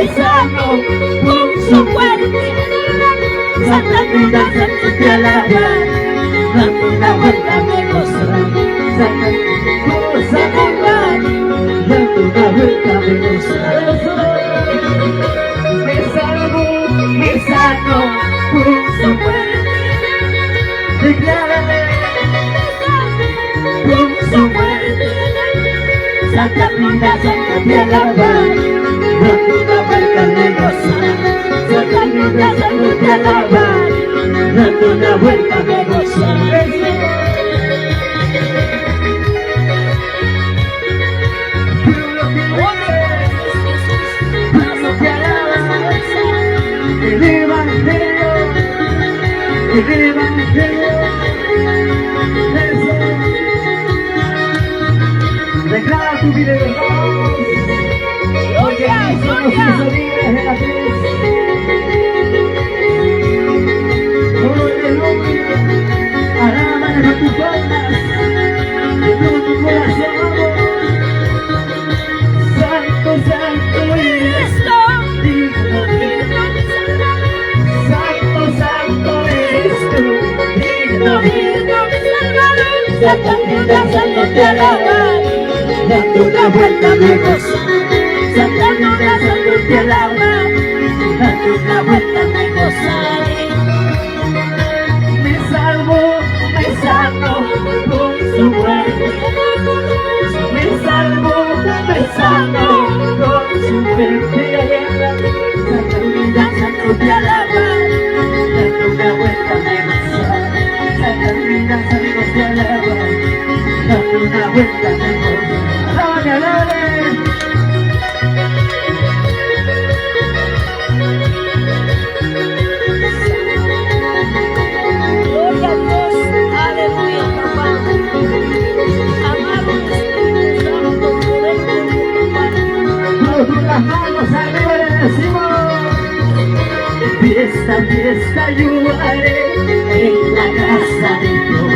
sano con su muerte. Santa Cruz, Santa te alaba, dando una vuelta me goza. Santa Cruz, Santa dando una vuelta me goza. Me salvo, me sano con su muerte. Declárame con su muerte. Santa Cruz, Santa te alaba, dando una vuelta me goza. Santa Cruz, Santa te alaba, dando una vuelta me goza. El Evangelio, el Evangelio, declara tu vida de Dios, porque Cristo nos hizo libres de la cruz. Aleluya, alábale con tus palmas, de todo tu corazón, santo, santo eres tú, digno, digno. Santa Cruz, Santa te alaba, dando una vuelta me goza. Santa Cruz, Santa te alaba, dando una vuelta me gozaré. Me salvo, me sano con su muerte. Me salvo, me sano con su muerte. Santa Cruz, Santa te alaba, dando una vuelta me gozaré. Santa Cruz, Santa te alaba, dando una vuelta me goza. ¡Alábale, alábale! Gloria a Dios, aleluya, papá. Amado Espíritu Santo, poder de Dios, papá. Todos con las manos arriba le decimos: fiesta, fiesta yo haré en la casa de Dios.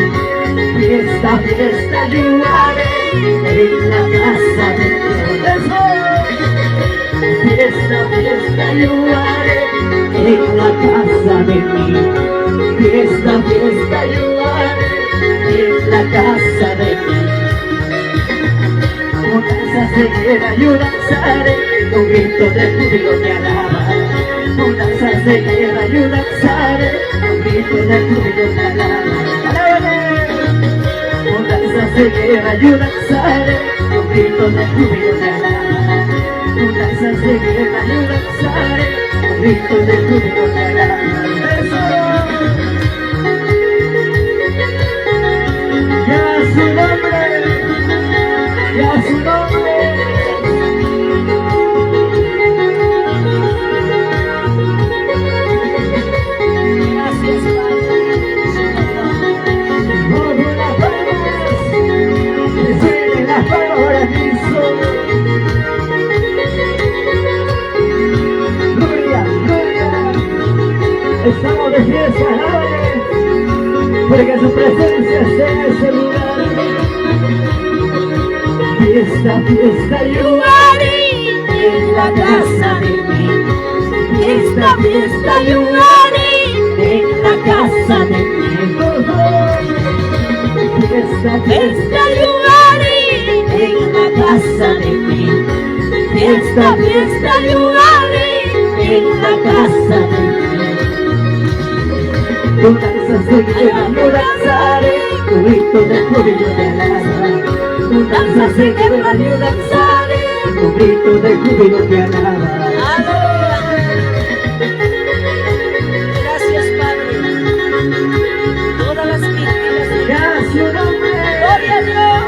Fiesta, fiesta yo haré en la casa de Dios. Fiesta, fiesta yo haré en la casa de mí. Fiesta, fiesta yo haré en la casa de mí. Con danza ceguera yo danzaré, con grito de júbilo te alaba. Con danza ceguera yo danzaré, con grito de júbilo te alaba. Con danza ceguera yo danzaré, con grito de júbilo te alaba. Con danza ceguera yo danzaré, con grito de júbilo te alaba. Ya su nombre, ya su nombre. Gracias, Padre. Ahora Cristo, gloria, gloria, estamos de fiesta, alábale, porque su presencia está en ese lugar. Fiesta, fiesta yo haré en la casa de mí. Fiesta, fiesta yo haré en la casa de mí. Fiesta, fiesta yo haré en la casa de mí. Fiesta, fiesta yo haré en la casa de mí. Con danza ceguera yo danzaré, con grito de júbilo te alaba. Con danza ceguera yo danzaré, con grito de júbilo te alaba. Gracias, Padre. Todas las víctimas, ya su nombre, gloria a Dios,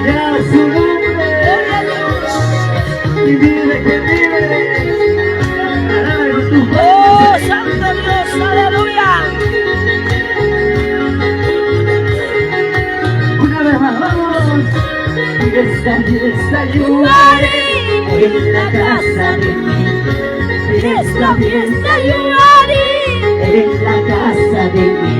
ya su nombre, gloria a Dios. Y vive que vive, oh Santo Dios, aleluya. Una vez más, vamos. Fiesta, fiesta yo haré en la casa de mí. Fiesta, fiesta yo haré en la casa de mí.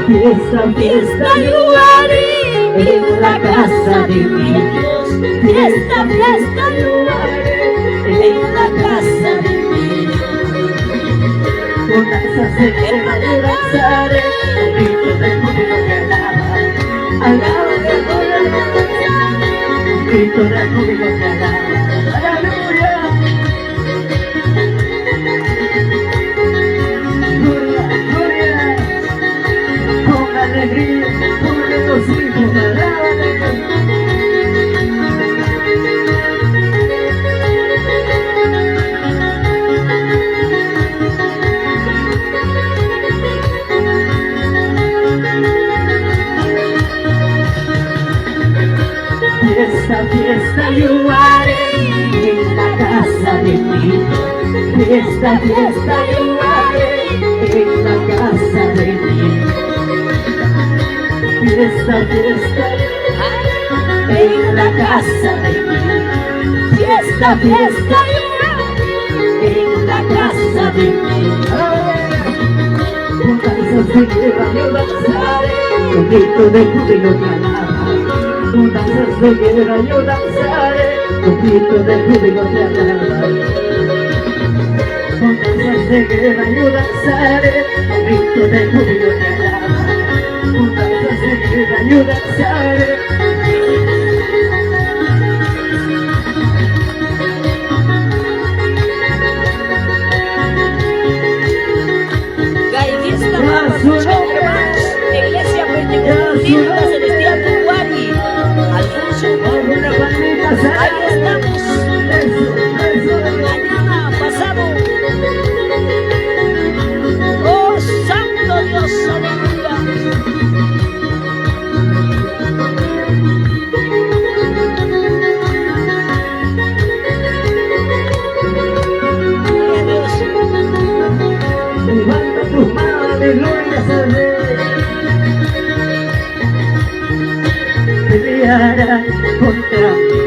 Fiesta, fiesta yo haré en la casa de mi Dios. Fiesta, fiesta yo haré en la casa de mi Dios. Con danzas de guerra yo danzaré, con gritos de júbilo que alaba. Alaba de gloria, con gritos de júbilo que alaba. Aleluya. Gloria, gloria. Con alegría, con regocijo, alaban a Dios. Fiesta, fiesta yo haré en la casa de mi Dios. Fiesta, fiesta yo haré en la casa de mi Dios. Fiesta, fiesta En la casa de mi Dios. Fiesta, fiesta en la casa de mi Dios. con danzas de guerra yo danzaré, con gritos de júbilo que alaba. Con danzas de guerra yo danzaré, con gritos de júbilo que alaba. Con danzas de guerra yo danzaré, con gritos de júbilo que alaba. Con danzas de guerra yo danzaré. Gaidista Mapachucho, hermanos, de Iglesia Pentecostal Celestial Tuguari, Alfonso Una palmita ahí sana. estamos, Eso, mañana pasado. Oh, santo Dios, aleluya. Gloria a Dios. levanta tus manos de gloria al Rey. Peleará contra mí,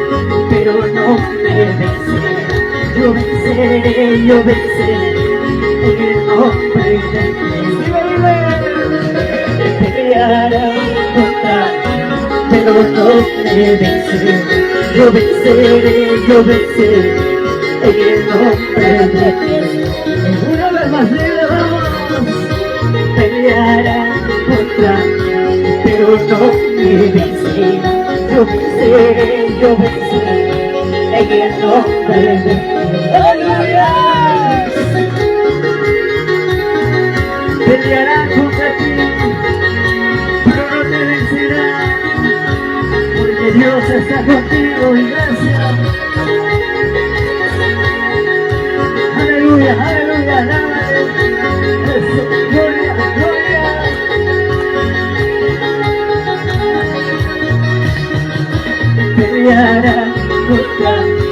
pero no me vencerá. Yo venceré, yo venceré, en el nombre de Jesús. Peleará contra mí, pero no me vencerá. Yo venceré, yo venceré, en el nombre de Jesús. Una vez más, vamos. Peleará contra mí, pero no me vencerá. Yo venceré, yo venceré, en el nombre de Jesús. ¡Aleluya! Peleará contra ti, pero no te vencerá, porque Dios está contigo, iglesia. Aleluya, aleluya, alábale. Eso, gloria, gloria. Peleará contra mí,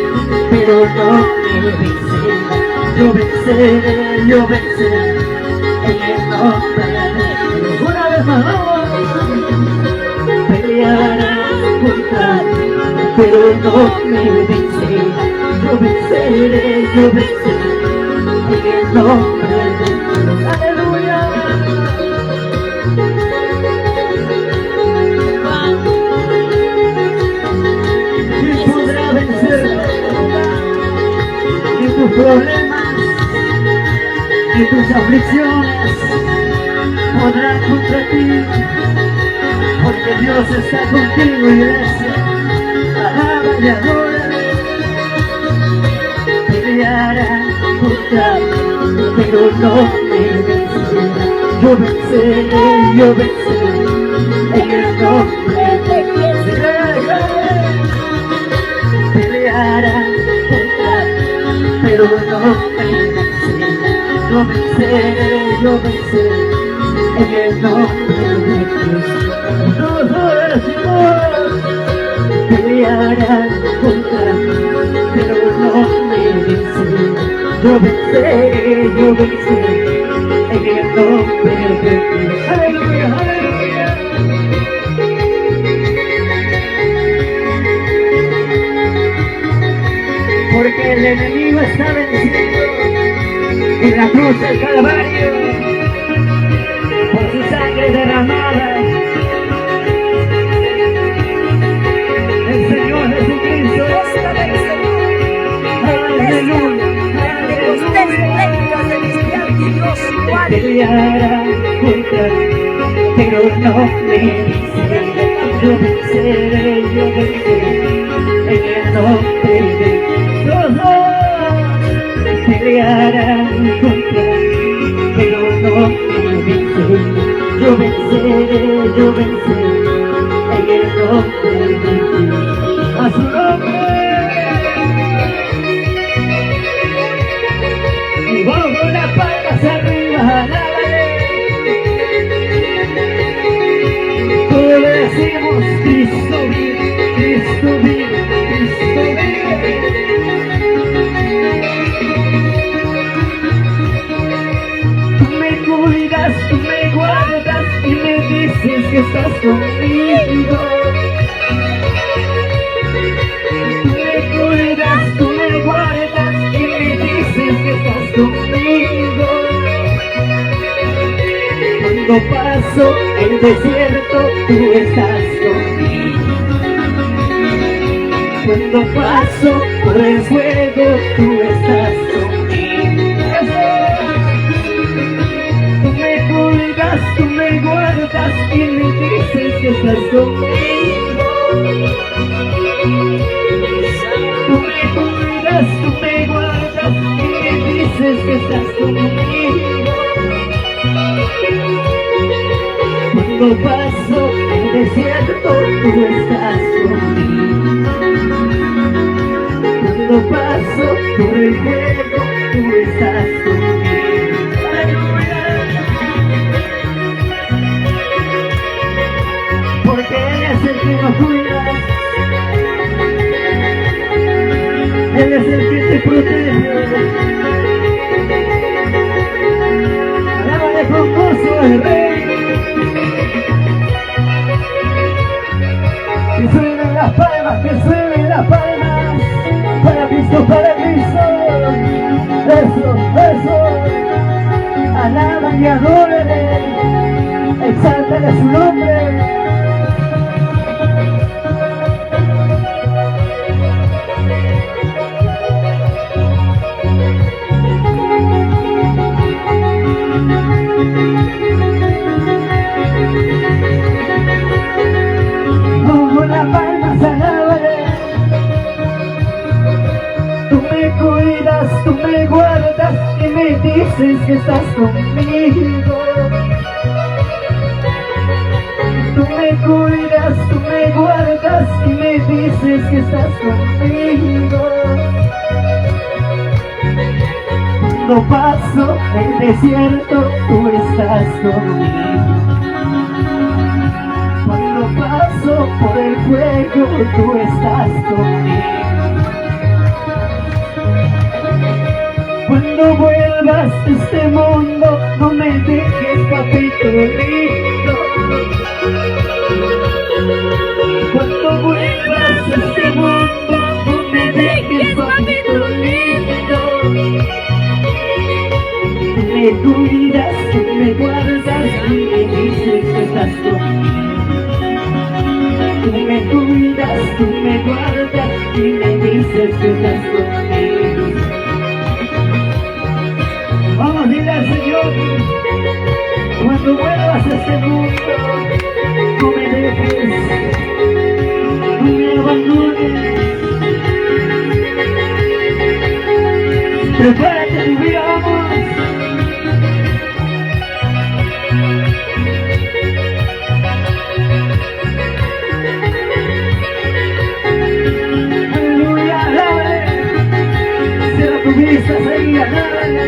pero no me vencerá. Yo venceré, yo venceré, en el nombre de Jesús. Una vez más, vamos. Peleará contra mí, pero no me vencerá. Yo venceré, yo venceré, en el nombre de Jesús. Aleluya. ¿Quién podrá vencer en tus problemas, en tus aflicciones? Podrán contra ti, porque Dios está contigo, iglesia. Alaba y adora. Peleará contra mí, pero no me vencerá. Yo venceré, yo venceré, en el nombre de Jesús. Peleará contra mí, pero no me vencerá. Yo venceré, yo venceré, en el nombre de Jesús. Todos decimos, peleará contra mí, pero no me vencerá. Yo venceré, yo venceré, en el nombre de Jesús. Aleluya, aleluya. Porque el enemigo está vencido en la cruz del Calvario, por su sangre derramada. El Señor Jesucristo, aleluya. pelearán contra mí, pero no me vencerán. Yo venceré, en el nombre de Dios. Pelearán contra mí, pero no me vencerán. Yo venceré, en el nombre de Dios. A su nombre. Y vamos con las palmas arriba, alábale. Todos le decimos, Cristo vive, Cristo vive, Cristo vive. Tú me cuidas, tú me guardas y me dices que estás conmigo. Tú me cuidas, tú me guardas y me dices que estás conmigo. Cuando paso el desierto, tú estás conmigo. Cuando paso por el fuego, tú estás conmigo. Tú me cuidas, tú me guardas y me dices que estás conmigo. Tú me cuidas, tú me guardas y me dices que estás conmigo. Cuando paso el desierto, tú estás conmigo. Cuando paso por el fuego, tú estás conmigo. ¡Aleluya! Porque Él es el que nos cuida. Él es el que te protege. Alábale con gozo al Rey. Que suenen las palmas, que suenen las palmas. Para Cristo, para Cristo. Eso, eso. Alaba y adórale. Exáltale su nombre. Con las palmas alábale. Tú me cuidas, tú me guardas y me dices que estás conmigo. Tú me cuidas, tú me guardas y me dices que estás conmigo. Cuando paso el desierto, tú estás conmigo. Cuando paso por el fuego, tú estás conmigo. Cuando vuelvas a este mundo, no me dejes, papito lindo. Cuando vuelvas a este mundo, no me dejes, papito lindo. Tú me cuidas, tú me guardas y me dices que estás conmigo. Tú me cuidas, tú me guardas y me dices que estás conmigo. Vamos, dile al Señor, cuando vuelvas a este mundo, no me dejes, no me abandones. Prepárate, tu vida, vamos. Aleluya, alábale. Cierra tus vistas ahí, alábale.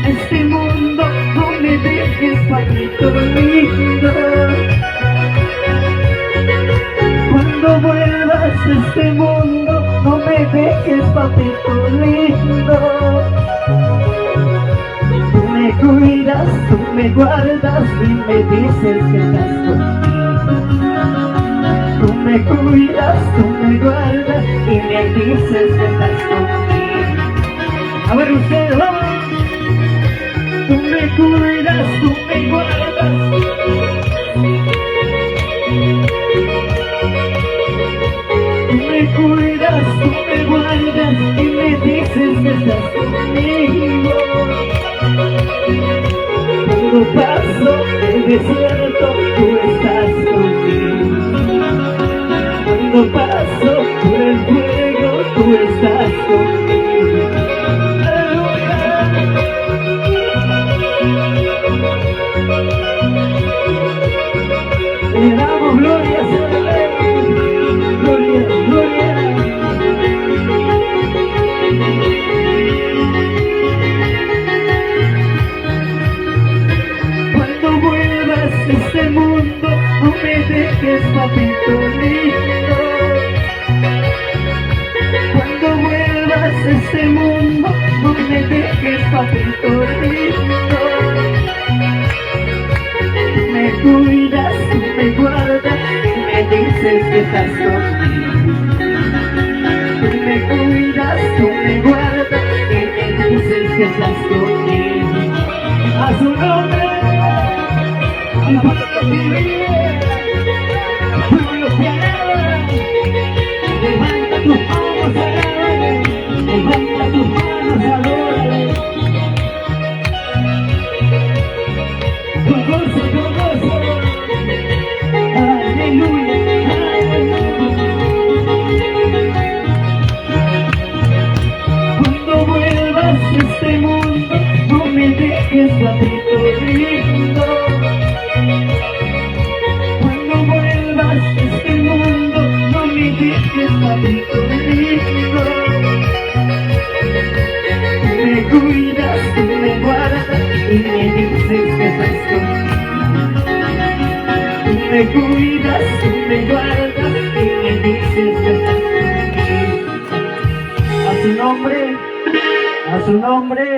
Este mundo, no me dejes, papito lindo. Cuando vuelvas a este mundo, no me dejes, papito lindo. Tú me cuidas, tú me guardas y me dices que estás conmigo. Tú me cuidas, tú me guardas y me dices que estás conmigo. A ver ustedes, vamos. Tú me cuidas, tú me guardas. desierto tú estás conmigo. Cuando paso por el fuego tú estás conmigo. Aleluya. Le damos gloria a su Rey. Gloria, gloria. Cuando vuelvas a este mundo, no me dejes, papito lindo. Cuando vuelvas a este mundo, no me dejes, papito lindo. Tú me cuidas, tú me guardas, y me dices que estás conmigo. Tú me cuidas, tú me guardas, y me dices que estás conmigo. A su nombre, levanta tu vida, pueblo que alaba, levanta tus manos, alábale, levanta tus manos, adórale. Con gozo, aleluya, aleluya. Cuando vuelvas a este mundo, no me dejes, papito lindo. Cuando vuelvas a este mundo, no me dejes, papito lindo. Tú me cuidas, tú me guardas, y me dices que estás conmigo. Tú me cuidas, tú me guardas, y me dices que estás conmigo. A su nombre,